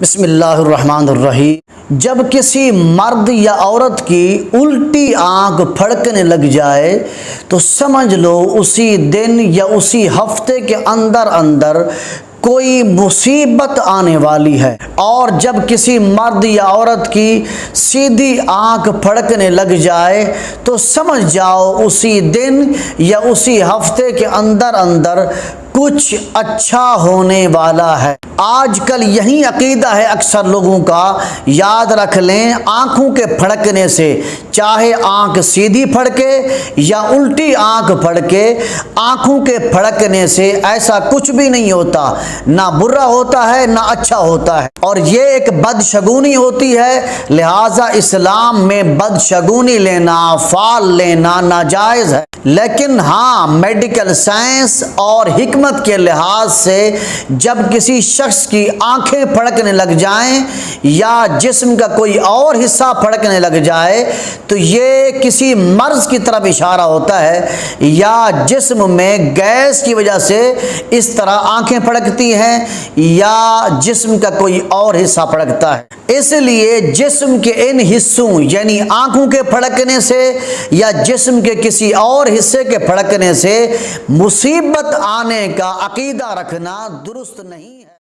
بسم اللہ الرحمن الرحیم۔ جب کسی مرد یا عورت کی الٹی آنکھ پھڑکنے لگ جائے تو سمجھ لو اسی دن یا اسی ہفتے کے اندر کوئی مصیبت آنے والی ہے، اور جب کسی مرد یا عورت کی سیدھی آنکھ پھڑکنے لگ جائے تو سمجھ جاؤ اسی دن یا اسی ہفتے کے اندر کچھ اچھا ہونے والا ہے۔ آج کل یہی عقیدہ ہے اکثر لوگوں کا، یاد رکھ لیں آنکھوں کے پھڑکنے سے، چاہے آنکھ سیدھی پھڑکے یا الٹی آنکھ پھڑکے، آنکھوں کے پھڑکنے سے ایسا کچھ بھی نہیں ہوتا، نہ برا ہوتا ہے نہ اچھا ہوتا ہے، اور یہ ایک بدشگونی ہوتی ہے۔ لہٰذا اسلام میں بدشگونی لینا، فال لینا ناجائز ہے۔ لیکن ہاں، میڈیکل سائنس اور حکمت کے لحاظ سے جب کسی شخص کی آنکھیں پھڑکنے لگ جائیں یا جسم کا کوئی اور حصہ پھڑکنے لگ جائے تو یہ کسی مرض کی طرف اشارہ ہوتا ہے، یا جسم میں گیس کی وجہ سے اس طرح آنکھیں پھڑکتی ہیں یا جسم کا کوئی اور حصہ پھڑکتا ہے۔ اس لیے جسم کے ان حصوں یعنی آنکھوں کے پھڑکنے سے یا جسم کے کسی اور حصے کے پھڑکنے سے مصیبت آنے کا عقیدہ رکھنا درست نہیں ہے۔